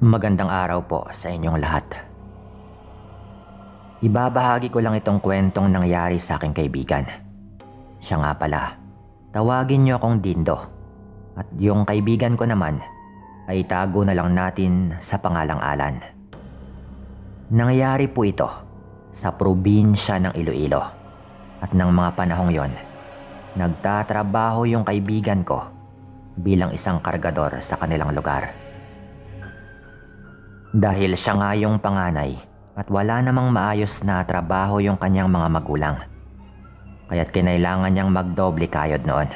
Magandang araw po sa inyong lahat. Ibabahagi ko lang itong kwentong nangyari sa aking kaibigan. Siya nga pala, tawagin niyo akong Dindo. At yung kaibigan ko naman ay itago na lang natin sa pangalang Alan. Nangyari po ito sa probinsya ng Iloilo. At ng mga panahong yon, nagtatrabaho yung kaibigan ko bilang isang kargador sa kanilang lugar. Dahil siya nga yung panganay at wala namang maayos na trabaho yung kanyang mga magulang. Kaya't kinailangan niyang magdoble kayod noon.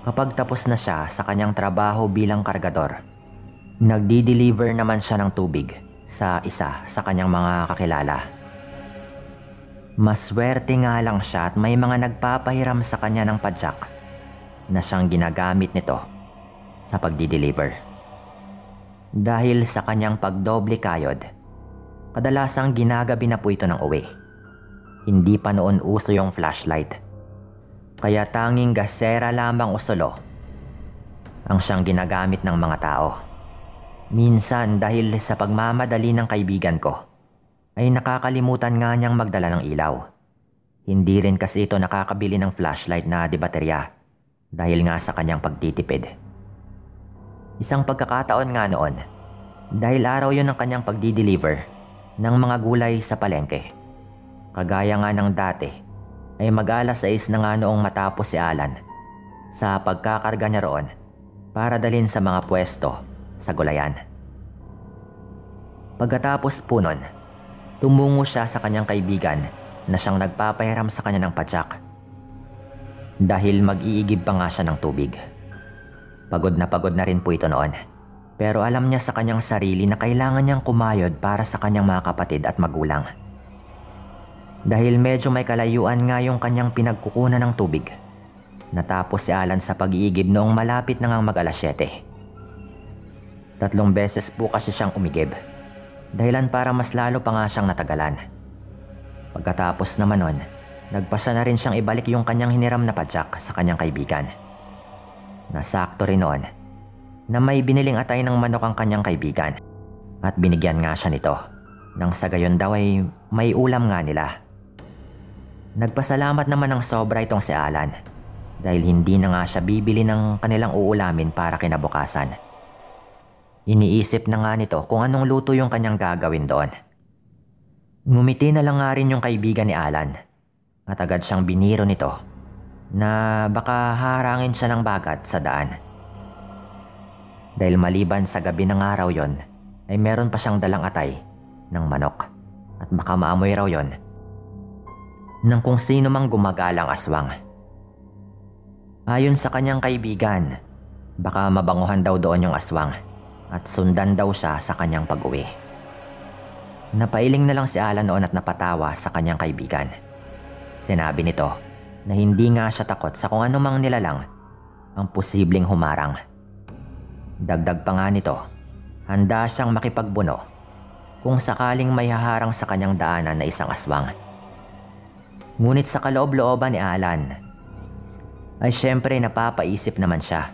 Kapag tapos na siya sa kanyang trabaho bilang kargador, nagdi-deliver naman siya ng tubig sa isa sa kanyang mga kakilala. Maswerte nga lang siya at may mga nagpapahiram sa kanya ng padyak na siyang ginagamit nito sa pagdi-deliver. Dahil sa kanyang pagdoble kayod, kadalasang ginagabi na po ito ng uwi. Hindi pa noon uso yung flashlight. Kaya tanging gasera lamang o solo ang siyang ginagamit ng mga tao. Minsan dahil sa pagmamadali ng kaibigan ko, ay nakakalimutan nga niyang magdala ng ilaw. Hindi rin kasi ito nakakabili ng flashlight na di baterya dahil nga sa kanyang pagtitipid. Isang pagkakataon nga noon, dahil araw yon ng kanyang pagdi-deliver ng mga gulay sa palengke. Kagaya nga ng dati, ay mag-alas 6 na nga noong matapos si Alan sa pagkakarga niya roon para dalhin sa mga pwesto sa gulayan. Pagkatapos po nun, tumungo siya sa kanyang kaibigan na siyang nagpapahiram sa kanya ng padyak dahil mag-iigib pa nga siya ng tubig. Pagod na rin po ito noon. Pero alam niya sa kanyang sarili na kailangan niyang kumayod para sa kanyang mga kapatid at magulang. Dahil medyo may kalayuan nga yung kanyang pinagkukunan ng tubig. Natapos si Alan sa pag-iigib noong malapit na ngang mag-alas 7. 3 beses po kasi siyang umigib. Dahilan para mas lalo pa nga siyang natagalan. Pagkatapos naman nun, nagpasya na rin siyang ibalik yung kanyang hiniram na padyak sa kanyang kaibigan. Nasakto rin noon na may biniling atay ng manok ang kanyang kaibigan at binigyan nga siya nito nang sa gayon daw ay may ulam nga nila. Nagpasalamat naman ng sobra itong si Alan dahil hindi na nga siya bibili ng kanilang uulamin para kinabukasan. Iniisip na nga nito kung anong luto yung kanyang gagawin doon. Ngumiti na lang nga rin yung kaibigan ni Alan at agad siyang biniro nito na baka harangin siya ng bagat sa daan. Dahil maliban sa gabi ng araw yon, ay meron pa siyang dalang atay ng manok at baka maamoy raw yon ng kung sino mang gumagalang aswang. Ayon sa kanyang kaibigan, baka mabanguhan daw doon yung aswang at sundan daw siya sa kanyang pag-uwi. Napailing na lang si Alan noon at napatawa sa kanyang kaibigan. Sinabi nito na hindi nga siya takot sa kung anumang nilalang ang posibleng humarang. Dagdag pa nga nito, handa siyang makipagbuno kung sakaling may haharang sa kanyang daanan na isang aswang. Ngunit sa kaloob-looban ni Alan, ay syempre napapaisip naman siya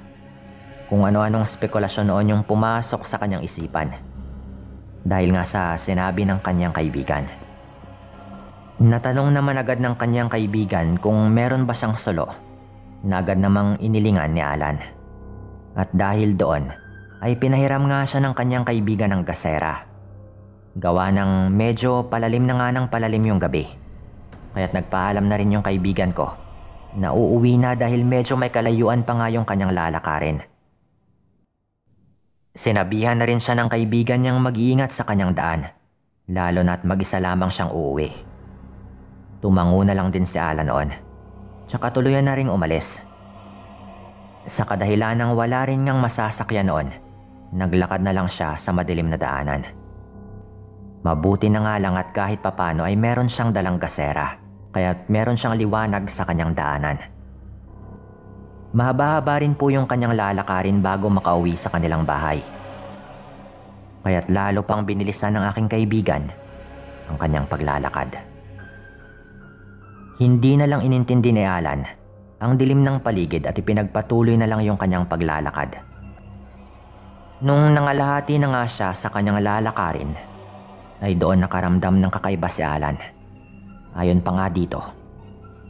kung ano-anong spekulasyon noon yung pumasok sa kanyang isipan dahil nga sa sinabi ng kanyang kaibigan. Natanong naman agad ng kanyang kaibigan kung meron ba siyang solo na agad namang inilingan ni Alan. At dahil doon ay pinahiram nga siya ng kanyang kaibigan ng gasera. Gawa ng medyo palalim na nga ng palalim yung gabi. Kaya't nagpaalam na rin yung kaibigan ko na uuwi na dahil medyo may kalayuan pa nga yung kanyang lalakarin. Sinabihan na rin siya ng kaibigan niyang mag-iingat sa kanyang daan, lalo na't mag-isa lamang siyang uuwi. Tumango na lang din si Alan noon, tsaka tuluyan na ring umalis. Sa kadahilan ng wala rin ngang masasakyan noon, naglakad na lang siya sa madilim na daanan. Mabuti na nga lang at kahit papano ay meron siyang dalang gasera, kaya meron siyang liwanag sa kanyang daanan. Mahaba-haba rin po yung kanyang lalakarin bago makauwi sa kanilang bahay. Kaya't lalo pang binilisan ng aking kaibigan ang kanyang paglalakad. Hindi na lang inintindi ni Alan ang dilim ng paligid at ipinagpatuloy na lang yung kanyang paglalakad. Nung nangalahati na nga siya sa kanyang lalakarin, ay doon nakaramdam ng kakaiba si Alan. Ayon pa nga dito,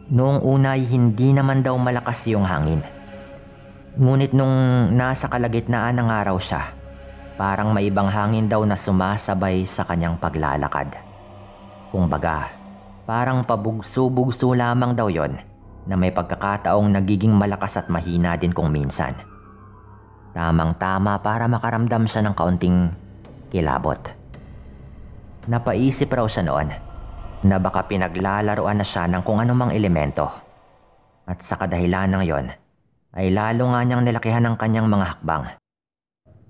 noong una ay hindi naman daw malakas yung hangin. Ngunit nung nasa kalagitnaan ng araw siya, parang may ibang hangin daw na sumasabay sa kanyang paglalakad. Kumbaga, parang pabugso-bugso lamang daw yon na may pagkakataong nagiging malakas at mahina din kung minsan. Tamang-tama para makaramdam siya ng kaunting kilabot. Napaisip raw siya noon na baka pinaglalaroan na siya ng kung anumang elemento. At sa kadahilan ng yon, ay lalo nga niyang nilakihan ang kanyang mga hakbang.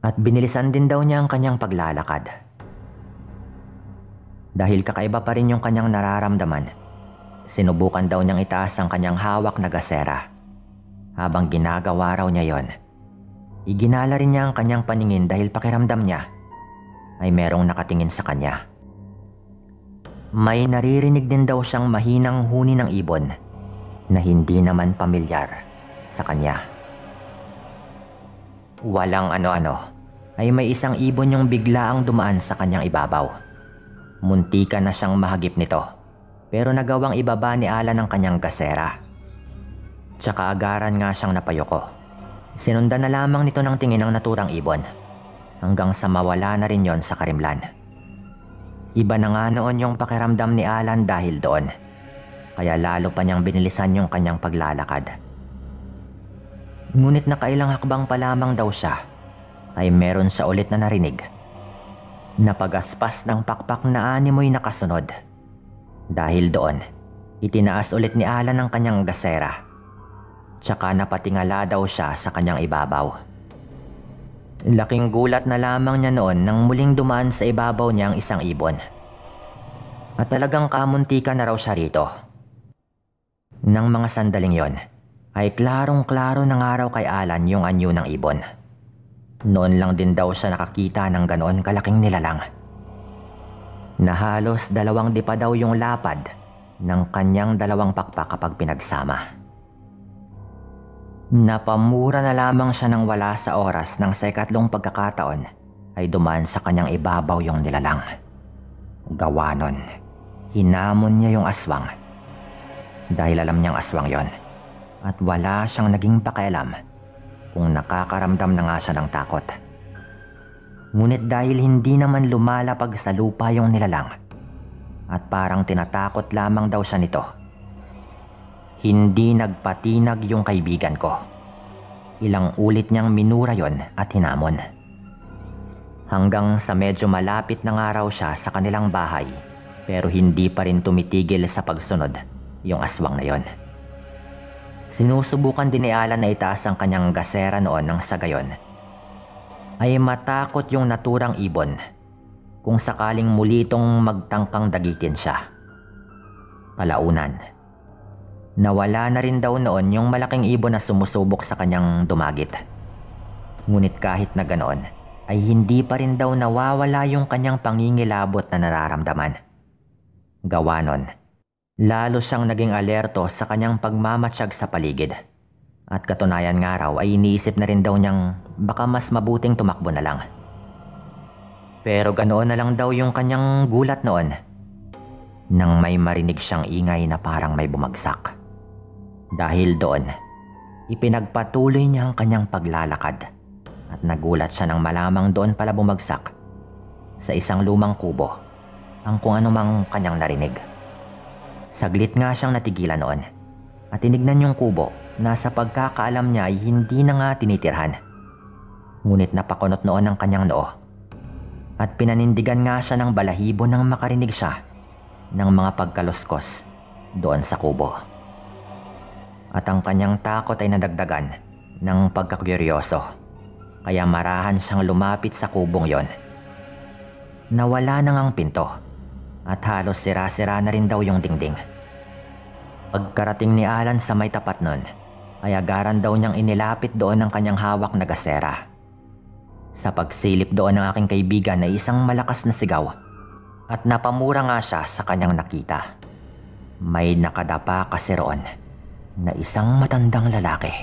At binilisan din daw niya ang kanyang paglalakad. Dahil kakaiba pa rin yung kanyang nararamdaman, sinubukan daw niyang itaas ang kanyang hawak na gasera. Habang ginagawa raw niya yon, iginala rin niya ang kanyang paningin dahil pakiramdam niya ay merong nakatingin sa kanya. May naririnig din daw siyang mahinang huni ng ibon na hindi naman pamilyar sa kanya. Walang ano-ano ay may isang ibon yung biglaang dumaan sa kanyang ibabaw. Muntikan na siyang mahagip nito, pero nagawang ibaba ni Alan ang kanyang gasera. Tsaka agaran nga siyang napayoko. Sinundan na lamang nito ng tingin ng naturang ibon hanggang sa mawala na rin yon sa karimlan. Iba na nga noon yung pakiramdam ni Alan dahil doon, kaya lalo pa niyang binilisan yung kanyang paglalakad. Ngunit nakailang hakbang pa lamang daw siya ay meron siya ulit na narinig na pagaspas ng pakpak na animoy nakasunod. Dahil doon, itinaas ulit ni Alan ang kanyang gasera. Tsaka napatingala daw siya sa kanyang ibabaw. Laking gulat na lamang niya noon nang muling dumaan sa ibabaw niya ang isang ibon. At talagang kamuntika na raw siya rito. Nang mga sandaling yon, ay klarong-klaro ng araw kay Alan yung anyo ng ibon. Noon lang din daw siya nakakita ng ganoon kalaking nilalang. Na halos 2 dipa daw yung lapad ng kanyang 2 pakpak kapag pinagsama. Napamura na lamang siya nang wala sa oras ng sa ikatlong pagkakataon ay dumaan sa kanyang ibabaw yung nilalang. Gawa nun, hinamon niya yung aswang. Dahil alam niyang aswang yon at wala siyang naging pakialam kung nakakaramdam na nga siya ng takot. Ngunit dahil hindi naman lumalapag sa lupa yung nilalang at parang tinatakot lamang daw siya nito, hindi nagpatinag yung kaibigan ko. Ilang ulit niyang minura yon at hinamon. Hanggang sa medyo malapit na nga raw siya sa kanilang bahay, pero hindi pa rin tumitigil sa pagsunod yung aswang na yon. Sinusubukan din ni Alan na itaas ang kanyang gasera noon nang sa gayon ay matakot yung naturang ibon kung sakaling muli itong magtangkang dagitin siya. Palaunan, nawala na rin daw noon yung malaking ibon na sumusubok sa kanyang dumagit. Ngunit kahit na ganoon, ay hindi pa rin daw nawawala yung kanyang pangingilabot na nararamdaman. Gawa nun, lalo siyang naging alerto sa kanyang pagmamatsyag sa paligid. At katunayan nga raw ay iniisip na rin daw niyang baka mas mabuting tumakbo na lang. Pero ganoon na lang daw yung kanyang gulat noon nang may marinig siyang ingay na parang may bumagsak. Dahil doon, ipinagpatuloy niya ang kanyang paglalakad at nagulat siya nang malamang doon pala bumagsak sa isang lumang kubo ang kung anumang kanyang narinig. Saglit nga siyang natigilan noon at tinignan yung kubo na sa pagkakaalam niya ay hindi na nga tinitirhan. Ngunit napakunot noon ang kanyang noo at pinanindigan nga siya ng balahibo nang makarinig siya ng mga pagkaluskos doon sa kubo. At ang kanyang takot ay nadagdagan ng pagkakuryoso, kaya marahan siyang lumapit sa kubong yon. Nawala na ngang pinto at halos sira-sira na rin daw yung dingding. Pagkarating ni Alan sa may tapat nun, ay agaran daw niyang inilapit doon ang kanyang hawak na gasera. Sa pagsilip doon ng aking kaibigan ay isang malakas na sigaw at napamura nga siya sa kanyang nakita. May nakadapa kasi roon na isang matandang lalaki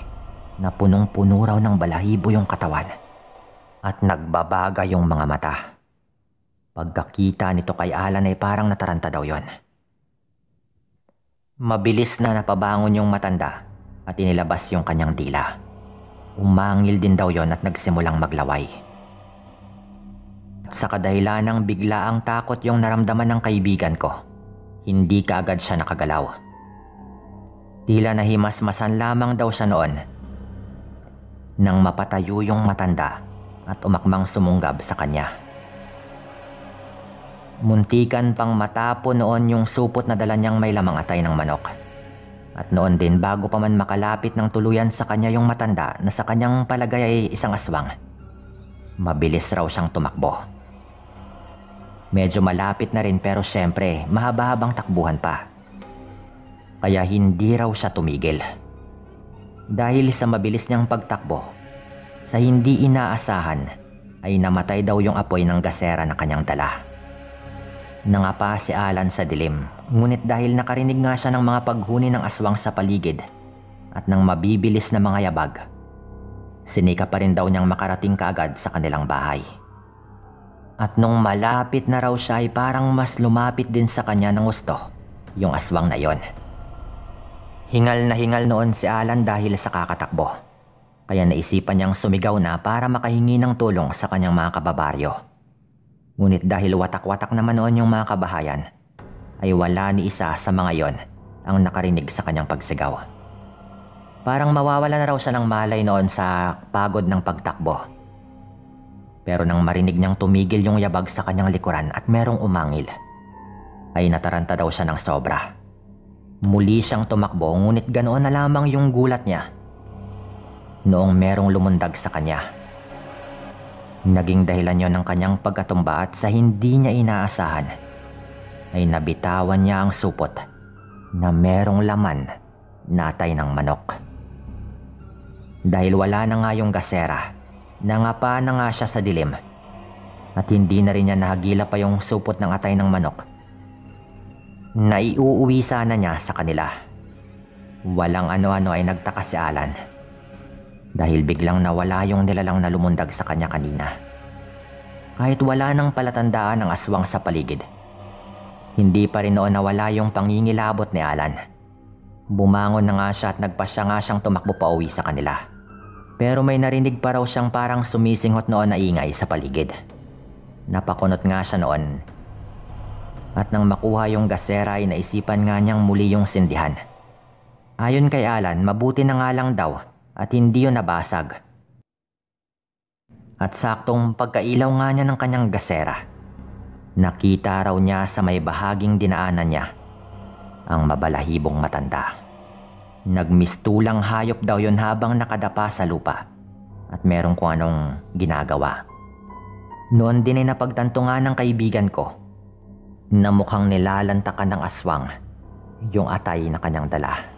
na punong-puno raw ng balahibo yung katawan at nagbabaga yung mga mata. Pagkakita nito kay Alan ay parang nataranta daw yon. Mabilis na napabangon yung matanda at inilabas yung kanyang dila. Umangil din daw yon at nagsimulang maglaway. At sa kadahilanang bigla ang takot yung naramdaman ng kaibigan ko, hindi kaagad siya nakagalaw. Tila nahimasmasan lamang daw siya noon nang mapatayo yung matanda at umakmang sumunggab sa kanya. Muntikan pang matapo noon yung supot na dala niyang may lamang atay ng manok. At noon din bago pa man makalapit ng tuluyan sa kanya yung matanda na sa kanyang palagay ay isang aswang, mabilis raw siyang tumakbo. Medyo malapit na rin pero syempre mahaba-habang takbuhan pa. Kaya hindi raw siya tumigil. Dahil sa mabilis niyang pagtakbo, sa hindi inaasahan ay namatay daw yung apoy ng gasera na kanyang dala. Nangapa si Alan sa dilim, ngunit dahil nakarinig nga siya ng mga paghuni ng aswang sa paligid at ng mabibilis na mga yabag, sinika pa rin daw niyang makarating kaagad sa kanilang bahay. At nung malapit na raw siya ay parang mas lumapit din sa kanya ng gusto yung aswang na yon. Hingal na hingal noon si Alan dahil sa kakatakbo, kaya naisipan niyang sumigaw na para makahingi ng tulong sa kanyang mga kababaryo. Ngunit dahil watak-watak naman noon yung mga kabahayan, ay wala ni isa sa mga yon ang nakarinig sa kanyang pagsigaw. Parang mawawala na raw siya ng malay noon sa pagod ng pagtakbo. Pero nang marinig niyang tumigil yung yabag sa kanyang likuran at merong umangil, ay nataranta daw siya ng sobra. Muli siyang tumakbo ngunit ganoon na lamang yung gulat niya noong merong lumundag sa kanya. Naging dahilan yon ng kanyang pagkatumba at sa hindi niya inaasahan ay nabitawan niya ang supot na merong laman na atay ng manok. Dahil wala na nga yung gasera, nangapa na nga siya sa dilim at hindi na rin niya nahagila pa yung supot ng atay ng manok. Naiuuwi sana niya sa kanila. Walang ano-ano ay nagtaka si Alan dahil biglang nawala yung nilalang na lumundag sa kanya kanina. Kahit wala nang palatandaan ng aswang sa paligid, hindi pa rin noon nawala yung pangingilabot ni Alan. Bumangon na nga siya at nagpasya nga siyang tumakbo pa uwi sa kanila. Pero may narinig pa raw siyang parang sumisinghot noon na ingay sa paligid. Napakunot nga siya noon. At nang makuha yung gasera ay naisipan nga niyang muli yung sindihan. Ayon kay Alan, mabuti na nga lang daw at hindi yun nabasag. At saktong pagkailaw nga niya ng kanyang gasera, nakita raw niya sa may bahaging dinaanan niya ang mabalahibong matanda. Nagmistulang hayop daw yun habang nakadapa sa lupa at merong kung anong ginagawa. Noon din ay napagtanto nga ng kaibigan ko na mukhang nilalantakan ng aswang yung atay na kanyang dala.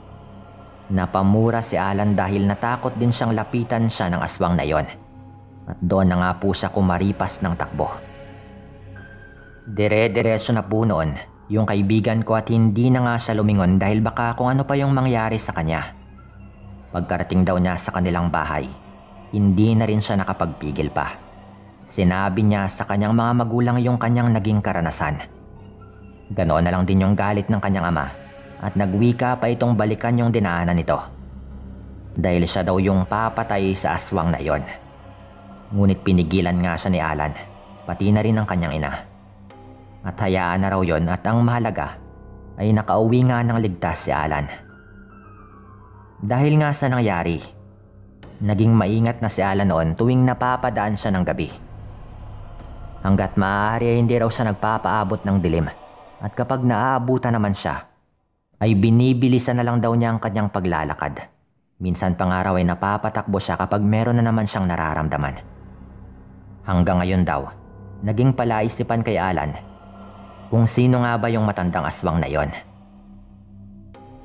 Napamura si Alan dahil natakot din siyang lapitan siya ng aswang na yon. At doon na nga po siya kumaripas ng takbo. Dire-diretso na po noon yung kaibigan ko at hindi na nga siya lumingon dahil baka kung ano pa yung mangyari sa kanya. Pagkarating daw niya sa kanilang bahay, hindi na rin siya nakapagpigil pa. Sinabi niya sa kanyang mga magulang yung kanyang naging karanasan. Ganoon na lang din yung galit ng kanyang ama at nagwika pa itong balikan yung dinaanan nito. Dahil siya daw yung papatay sa aswang na yon. Ngunit pinigilan nga siya ni Alan, pati na rin ang kanyang ina. At hayaan na raw yon at ang mahalaga ay nakauwi nga ng ligtas si Alan. Dahil nga sa nangyari, naging maingat na si Alan noon tuwing napapadaan siya ng gabi. Hanggat maaari ay hindi raw siya nagpapaabot ng dilim. At kapag naaabutan naman siya, ay binibilisan na lang daw niya ang kanyang paglalakad. Minsan pa nga raw ay napapatakbo siya kapag meron na naman siyang nararamdaman. Hanggang ngayon daw, naging palaisipan kay Alan kung sino nga ba yung matandang aswang na yon.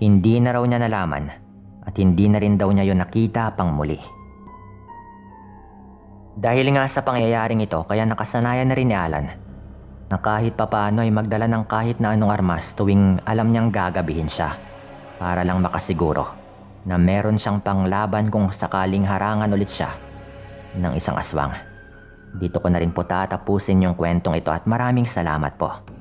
Hindi na raw niya nalaman at hindi na rin daw niya yon nakita pang muli. Dahil nga sa pangyayaring ito kaya nakasanayan na rin ni Alan na kahit papaano ay magdala ng kahit na anong armas tuwing alam niyang gagabihin siya para lang makasiguro na meron siyang panglaban kung sakaling harangan ulit siya ng isang aswang. Dito ko na rin po tatapusin yung kwentong ito at maraming salamat po.